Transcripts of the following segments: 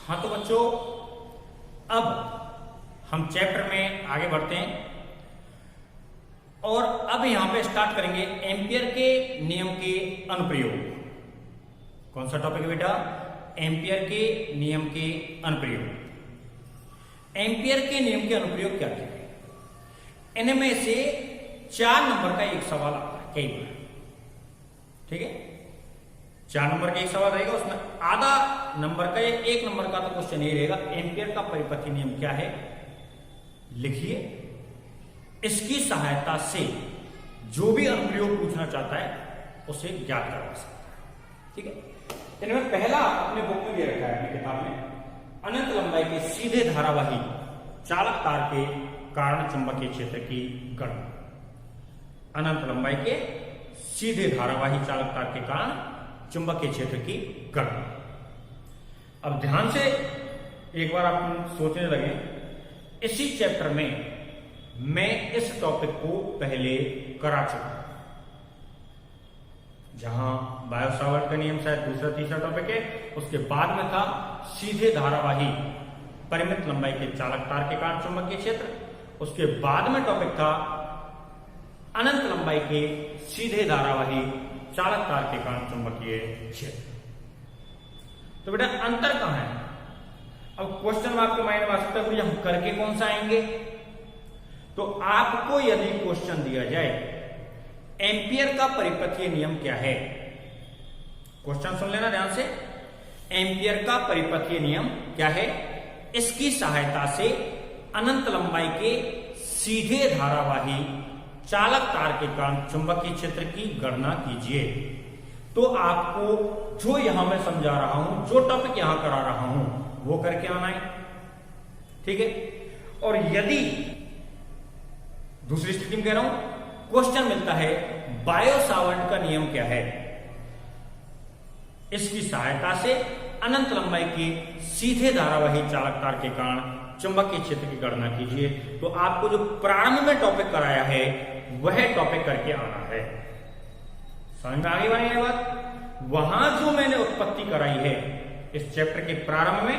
हाँ तो बच्चों, अब हम चैप्टर में आगे बढ़ते हैं और अब यहां पे स्टार्ट करेंगे एम्पियर के नियम के अनुप्रयोग। कौन सा टॉपिक है बेटा? एम्पियर के नियम के अनुप्रयोग। एम्पियर के नियम के अनुप्रयोग क्या क्या है? इनमें से 4 नंबर का एक सवाल आता है कई बार, ठीक है? 4 नंबर का एक सवाल रहेगा, उसमें आधा नंबर का या 1 नंबर का तो क्वेश्चन यही रहेगा, एम्पियर का परिपथीय नियम क्या है लिखिए, इसकी सहायता से जो भी अनुप्रयोग पूछना चाहता है उसे ज्ञात करवा सकता है, ठीक है? इनमें पहला अपने बुक में दे रखा है, अपनी किताब में, अनंत लंबाई के सीधे धारावाही चालक तार के कारण चुंबकीय क्षेत्र की गणना। अनंत लंबाई के सीधे धारावाही चालक तार के कारण चुंबकीय क्षेत्र की गणना। अब ध्यान से एक बार आप सोचने लगे, इसी चैप्टर में मैं इस टॉपिक को पहले करा चुका हूं, जहां बायो सावर्ट का नियम शायद दूसरा तीसरा टॉपिक है, उसके बाद में था सीधे धारावाही परिमित लंबाई के चालक तार के कारण चुंबकीय क्षेत्र, उसके बाद में टॉपिक था अनंत लंबाई के सीधे धारावाही चालक तार के कारण चुंबकीय क्षेत्र। तो बेटा अंतर कहां है? अब क्वेश्चन में आपके माइंड में आ सकता है हम करके कौन सा आएंगे? तो आपको यदि क्वेश्चन दिया जाए एम्पियर का परिपथीय नियम क्या है, क्वेश्चन सुन लेना ध्यान से, एम्पियर का परिपथीय नियम क्या है, इसकी सहायता से अनंत लंबाई के सीधे धारावाही चालक तार के कारण चुंबकीय क्षेत्र की गणना कीजिए। तो आपको जो यहां मैं समझा रहा हूं, जो टॉपिक यहां करा रहा हूं, वो करके आना है, ठीक है? और यदि दूसरी स्थिति में कह रहा हूं, क्वेश्चन मिलता है बायो सावर्ट का नियम क्या है, इसकी सहायता से अनंत लंबाई के सीधे धारावाही चालक तार के कारण चुंबकीय क्षेत्र की गणना कीजिए। तो आपको जो प्रारंभ में टॉपिक कराया है वह टॉपिक करके आना है। समझ में आगे बढ़ी बात? वहां जो मैंने उत्पत्ति कराई है इस चैप्टर के प्रारंभ में,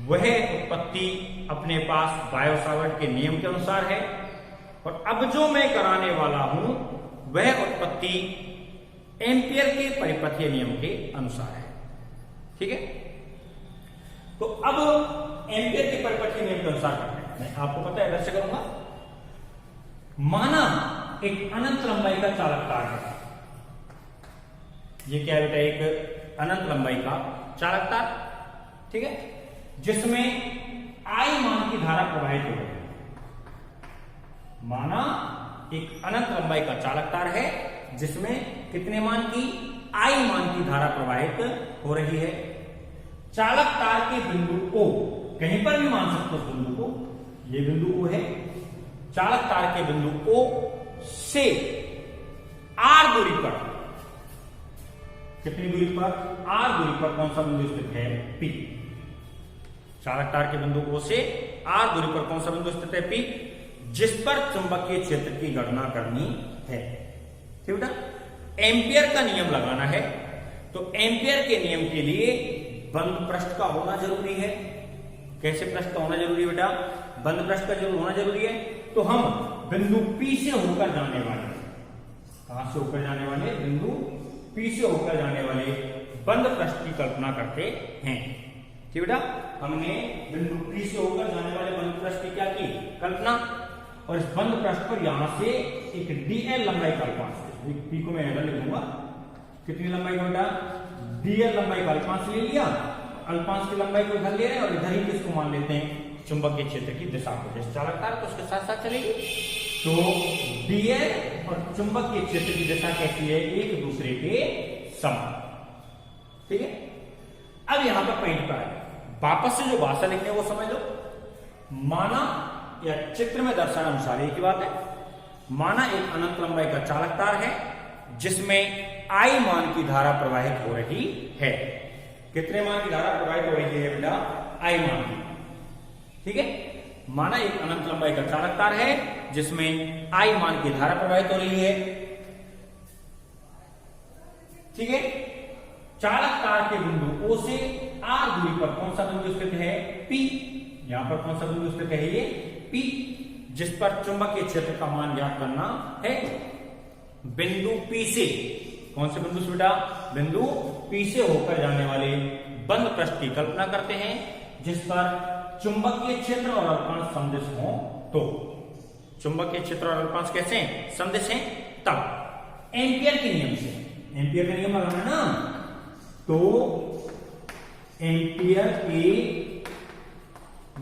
वह उत्पत्ति अपने पास बायो सावर्ट के नियम के अनुसार है, और अब जो मैं कराने वाला हूं वह उत्पत्ति एम्पियर के परिपथीय नियम के अनुसार है, ठीक है? तो अब एम्पियर के परिपथीय नियम के अनुसार करते हैं। मैं आपको पता है वैसे करूंगा। माना एक अनंत लंबाई का चालक तार है, ये क्या है बेटा? एक अनंत लंबाई का चालक तार, ठीक है, जिसमें आई मान की धारा प्रवाहित हो रही है। माना एक अनंत लंबाई का चालक तार है जिसमें कितने मान की? आई मान की धारा प्रवाहित हो रही है। चालक तार के बिंदु O, कहीं पर भी मान सकते हो उस बिंदु को, ये बिंदु O है, चालक तार के बिंदु O से R दूरी पर, कितनी दूरी पर? R दूरी पर कौन सा बिंदु स्थित है? P। चालक तार के बिंदु O से R दूरी पर कौन सा बिंदु स्थित है? P, जिस पर चुंबकीय क्षेत्र की गणना करनी है, ठीक बेटा? एम्पियर का नियम लगाना है, तो एम्पियर के नियम के लिए बंद पृष्ठ का होना जरूरी है। कैसे पृष्ठ का होना जरूरी है बेटा? बंद पृष्ठ का जरूर होना जरूरी है। तो हम बिंदु P से होकर जाने वाले, कहां से होकर जाने वाले? बिंदु P से होकर जाने वाले बंद पृष्ठ की कल्पना करते हैं, ठीक बेटा? हमने बिंदु P से होकर जाने वाले बंद पृष्ठ की क्या की? कल्पना। और इस बंद पृष्ठ पर यहां से एक dl लंबाई का अल्पांश, P को मैं इधर लिख दूंगा, कितनी लंबाई का बेटा? dl लंबाई का अल्पांश ले लिया, अल्पांश की लंबाई को इधर ले रहे हैं और इधर ही किसको मान लेते हैं? चुंबकीय क्षेत्र की दिशा को। जैसे चालक तार तो उसके साथ साथ चलेगी, तो dl और चुंबकीय क्षेत्र की दिशा कैसी है? एक दूसरे के समान, ठीक है? अब यहां पर पॉइंट पर आए, वापस से जो भाषा लिखने वो समझ लो। माना, या चित्र में दर्शाने अनुसार एक ही बात है, माना एक अनंत लंबाई का चालक तार है जिसमें I मान की धारा प्रवाहित हो रही है। कितने मान की धारा प्रवाहित हो रही है बेटा? I मान की, ठीक है? माना एक अनंत लंबाई का चालक तार है जिसमें I मान की धारा प्रवाहित हो रही है, ठीक है? चालक तार के बिंदु O से आर दूरी पर कौन सा बिंदु स्थित है? P। यहां पर कौन सा बिंदु स्थित है? ये P, जिस पर चुंबकीय क्षेत्र का मान ज्ञात करना है। बिंदु P से, कौन से बिंदु से बेटा? बिंदु P से होकर जाने वाले बंद पृष्ठ की कल्पना करते हैं जिस पर चुंबकीय क्षेत्र और अल्पांश सदिश हो। तो चुंबकीय क्षेत्र और अल्पांश कैसे हैं? सदिश हैं। तब एम्पियर के नियम से, एम्पियर का नियम लगाना ना, तो एम्पियर के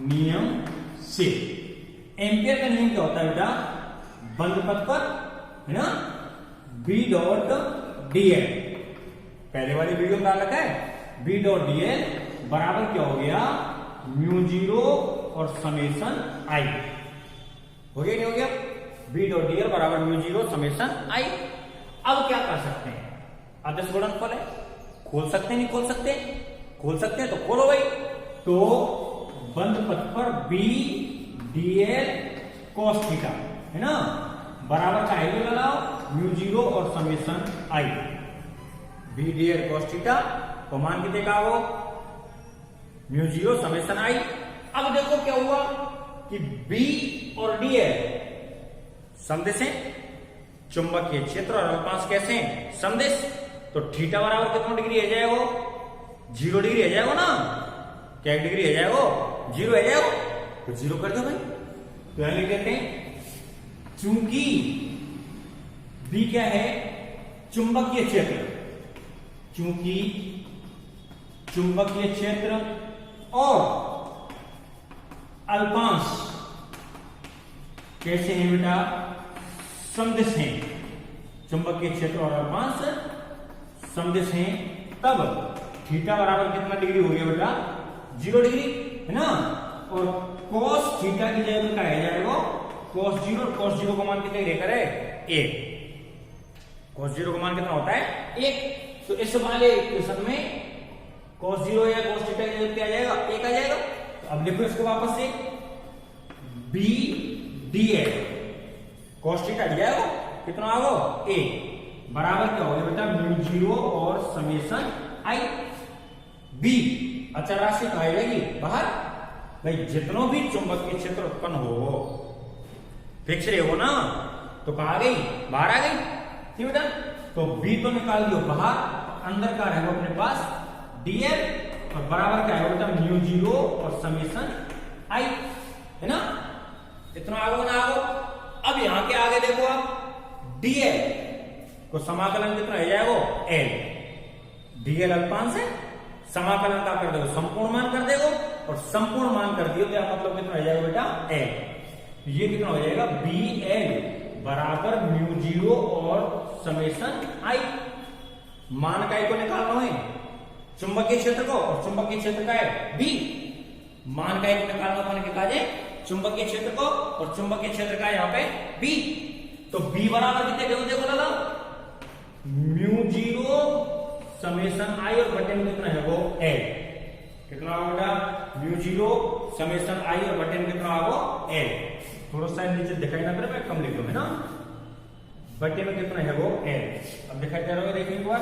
नियम से, एम्पियर का नियम क्या होता है बेटा? बंद पथ पर है ना, B डॉट dl, पहले वाली वीडियो में डाल रखा है, B डॉट dl बराबर क्या हो गया? म्यू जीरो और समेशन I। हो गया नहीं हो गया? B डॉट dl बराबर म्यू जीरो समेशन I। अब क्या कर सकते हैं? आदर्श गुणनफल है, खोल सकते हैं नहीं खोल सकते? खोल सकते हैं तो खोलो भाई। तो बंद पथ पर B dl cos थीटा है ना, बराबर का आइडियल लगाओ म्यू जीरो और summation I। B dl cos theta को मान कितने का हो? Mu zero summation I। अब देखो क्या हुआ कि B और dl सदिश हैं, चुंबकीय क्षेत्र और अल्पांश कैसे हैं? सदिश। तो थीटा बराबर कितना डिग्री है जाएगा? 0 डिग्री है जाएगा ना? क्या डिग्री है जाएगा? 0 है जाएगा। तो 0 कर दो भाई। तो यहां लिख देते हैं, चूंकि B क्या है? चुंबकीय क्षेत्र, चूंकि चुंबकीय क्षेत्र और अल्पांश कैसे हैं बेटा? सदिश हैं। चुंबकीय क्षेत्र और अल्पांश सदिश हैं। तब थीटा बराबर कितना डिग्री हो गया बेटा? 0 डिग्री है ना। और cos थीटा की जगह क्या है जाएगा? cos 0। cos 0 का मान कितने लेकर है? 1। cos 0 का मान कितना होता है? 1। तो इस वाले इक्वेशन में cos 0 या cos थीटा की जगह क्या आ जाएगा? 1 आ जाएगा। तो अब लिखो इसको वापस से, B dl cos थीटा दिया है कितना आएगा? 1 बराबर क्या हो गया बेटा? म्यू जीरो और समेशन I। B अचर राशि कहा जाएगी बाहर भाई, जितनों भी चुंबकीय क्षेत्र उत्पन्न हो फिक्स रहे हो ना, तो कहा गई बाहर आ गई। ठीक बेटा? तो B तो निकाल दियो बाहर, अंदर का रहेगा अपने पास dl और बराबर क्या है बेटा? म्यू जीरो और समेशन I है ना। इतना आगे ना आगो। अब यहां के आगे देखो आप, dl को समाकलन कितना है जाएगा? L। dl अल्पांश है, समाकलन का कर देगा संपूर्ण मान कर देगा, और संपूर्ण मान कर दियो तो मतलब कितना हो जाएगा बेटा? L। ये कितना हो जाएगा? BL बराबर म्यू जीरो और समेशन I। मान का को निकालना है चुंबकीय क्षेत्र को, और चुंबकीय क्षेत्र का है B। मान का को निकालना मान के कहा जाए चुंबकीय क्षेत्र को, और चुंबकीय क्षेत्र का यहाँ पे B। तो B बराबर कितने देखो दादा? म्यू जीरो समेशन I और बटे में कितना है वो? L। कितना होगा? म्यू जीरो समेशन I और बटे में कितना होगा? L। थोड़ा सा नीचे दिखाई ना पड़े, मैं कम लिख दूं है ना। बटे में कितना है वो? L। अब दिखाई दे रहा होगा, देखने के बाद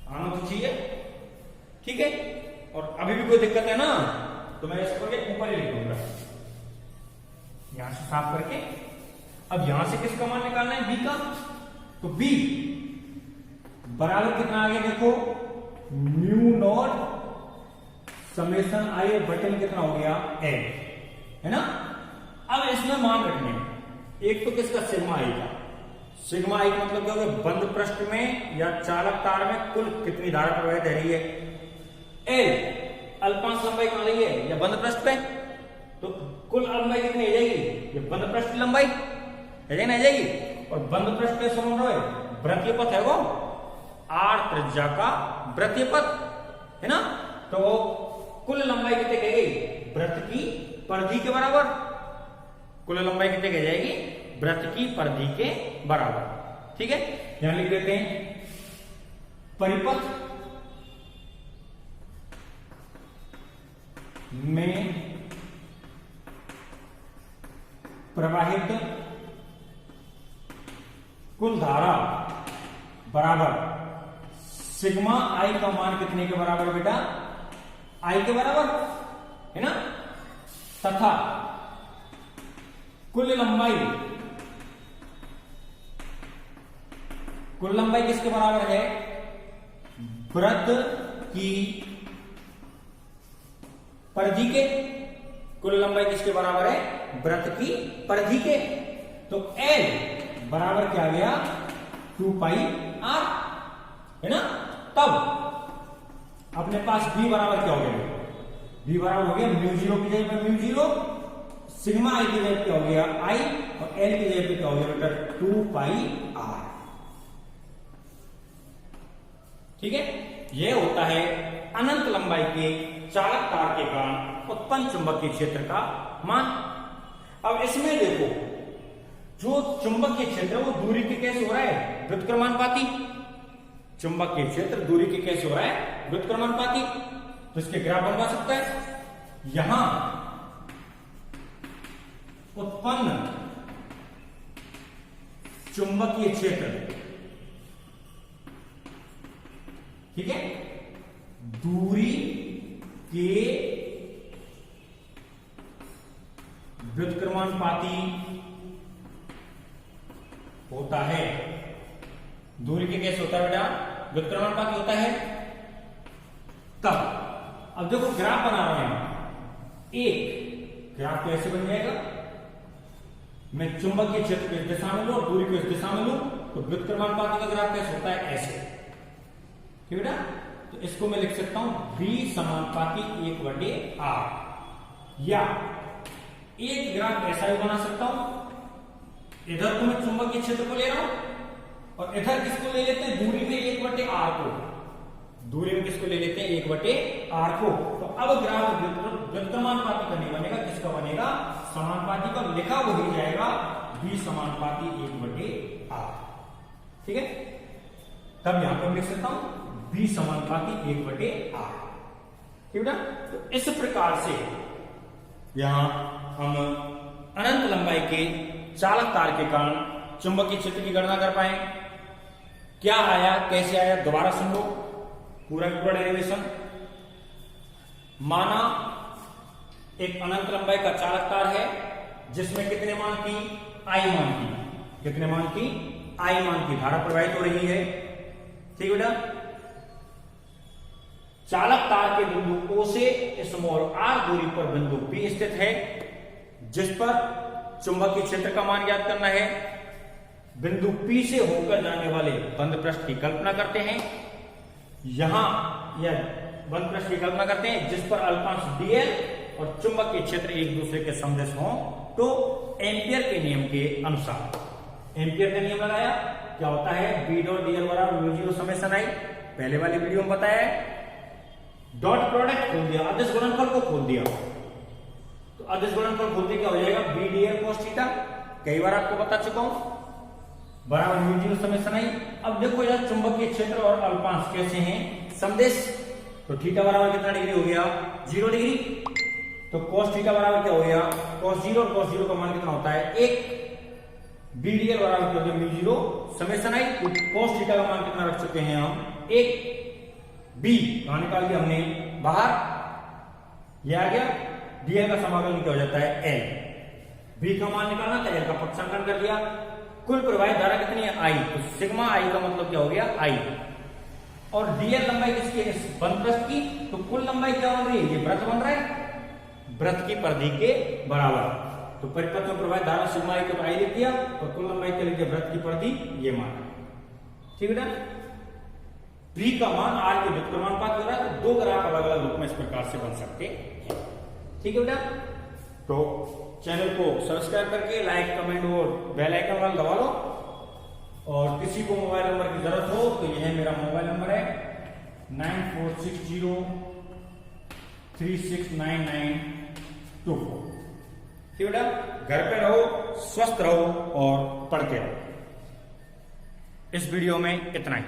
आना तो चाहिए। ठीक है? और अभी भी कोई दिक्कत है ना तो मैं इसको ऊपर ही लिख दूंगा, यहां से साफ करके। अब यहां से किसका मान निकालना है? B का। तो B बराबर कितना आ गया देखो? म्यू नॉट समेशन I और बटे में कितना हो गया? L है ना। अब इसमें मान रखने, एक तो किसका? सिग्मा I का। सिग्मा I का मतलब क्या होगा? बंद पृष्ठ में या चालक तार में कुल कितनी धारा प्रवाहित हो रही है? L। अल्पांश लंबाई कहां रही है? या बंद पृष्ठ पे। तो कुल लंबाई कितनी हो जाएगी? ये बंद पृष्ठ की लंबाई है जाएगी। और बंद पृष्ठ पे समझ रहे वृत्तीय पथ है वो, R त्रिज्या का वृत्तीय पथ है ना। तो कुल लंबाई कितने कहेगी? वृत्त की परिधि के बराबर। कुल लंबाई कितने कह जाएगी? वृत्त की परिधि के बराबर। ठीक है? यहां लिख देते हैं परिपथ में प्रवाहित कुल धारा बराबर सिग्मा I का मान कितने के बराबर बेटा? आई के बराबर है ना, तथा कुल लंबाई किसके बराबर है, वृत्त की परिधि के। कुल लंबाई किसके बराबर है, वृत्त की परिधि के। तो L बराबर क्या आ गया, 2 पाई r है ना। तब अपने पास B बराबर क्या हो गया, B बराबर हो गया म्यू0 की जगह पर म्यू0, सिग्मा I की जगह पे हो गया I, और L की जगह पे क्या हो गया बेटा 2 पाई r। ठीक है, यह होता है अनंत लंबाई के चालक तार के कारण उत्पन्न चुंबकीय क्षेत्र का मान। अब इसमें देखो, जो चुंबकीय क्षेत्र है वो दूरी के कैसे हो रहा है, व्युत्क्रमानुपाती। चुंबकीय क्षेत्र दूरी के कैसे हो रहा है, व्युत्क्रमानुपाती। तो इसके ग्राफ बनवा सकता है। यहां उत्पन्न चुंबकीय क्षेत्र, ठीक है, दूरी के व्युत्क्रमानुपाती होता है। दूरी के कैसे होता है बेटा, व्युत्क्रमानुपाती होता है। तब अब देखो ग्राफ बना रहे हैं, एक ग्राफ कैसे बन जाएगा, मैं चुंबकीय क्षेत्र को इस दिशा में लूं और दूरी को इस दिशा में लूं, तो व्युत्क्रमानुपाती का ग्राफ कैसे होता है, ऐसे। ठीक है बेटा, तो इसको मैं लिख सकता हूं V समानुपाती 1/r, या एक ग्राफ ऐसा भी बना सकता हूं, इधर को मैं चुंबकीय क्षेत्र को ले रहा हूं और इधर किसको ले लेते हैं, दूरी में 1/r को। दूरी में किसको ले लेते हैं, 1/r को। तो अब ग्राफ व्युत्क्रमानुपाती का नहीं बनेगा, किसका बनेगा, समानुपाती का। लिखा वही जाएगा V समानुपाती 1/r। ठीक है, तब यहां पर मैं लिख सकता हूं V समानुपाती 1/r। ठीक है, तो इस प्रकार से यहां हम अनंत लंबाई के चालक तार के कारण चुंबकीय क्षेत्र की गणना कर पाए। क्या आया, कैसे आया, दोबारा सुन लो पूरा डेरिवेशन। माना एक अनंत लंबाई का चालक तार है जिसमें कितने मान की, I मान की, कितने मान की, I मान की धारा प्रवाहित हो रही है। ठीक बेटा, चालक तार के बिंदु O से स्मॉल r दूरी पर बिंदु P स्थित है, जिस पर चुंबकीय क्षेत्र का मान ज्ञात करना है। बिंदु P से होकर जाने वाले बंद पृष्ठ की कल्पना करते हैं। यहां यह बंद पृष्ठ की कल्पना करते हैं जिस पर अल्पांश dl और चुंबकीय क्षेत्र एक दूसरे के समदेश हों। तो एम्पियर के नियम के अनुसार, एम्पियर का नियम लगाया, क्या होता है, B डॉट dl बराबर म्यू0 समेशन I, पहले वाली वीडियो में बताया है। डॉट प्रोडक्ट खोल दिया, अदिश गुणनफल को खोल दिया, तो अदिश गुणनफल खोलते क्या हो जाएगा, B dl cos थीटा, कई बार आपको बता चुका हूं, बराबर म्यू0 समेशन I। अब देखो यार चुंबकीय क्षेत्र और अल्पांश कैसे हैं, समदेश। तो थीटा बराबर कितना डिग्री हो गया, 0 डिग्री। तो cos थीटा बराबर क्या हो गया, cos 0, और cos 0 का मान कितना होता है, 1। B dl बराबर क्या हो गया, म्यू0 समेशन I। तो cos थीटा का मान कितना रख चुके हैं हम, 1। B कहां निकाल दिया हमने, बाहर, यह आ गया। dl का समाकलन क्या हो जाता है, L। B का मान निकालना था, L का पक्षांकन कर दिया। कुल प्रवाहित धारा कितनी है, I, तो सिग्मा I का मतलब क्या हो गया, I। और dl लंबाई किसकी है, इस बंद पृष्ठ की। तो कुल लंबाई क्या बन रही है, ये वृत्त बन रहा है, वृत्त की परिधि के बराबर। तो परिपथ में प्रवाहित धारा सिग्मा I को तो I लिख दिया, और कुल लंबाई क्या लिख दिया, वृत्त की परिधि, ये मान। ठीक है बेटा, V का मान R के व्युत्क्रमानुपात हो रहा है। तो दो ग्राफ अलग अलग रूप में इस प्रकार से बन सकते हैं। ठीक है बेटा, तो चैनल को सब्सक्राइब करके लाइक, कमेंट और बेल आइकन वाला दबा लो। और किसी को मोबाइल नंबर की जरूरत हो तो यह मेरा मोबाइल नंबर है 9460369924। ठीक है बेटा, घर पे रहो, स्वस्थ रहो और पढ़ते रहो। इस वीडियो में इतना ही।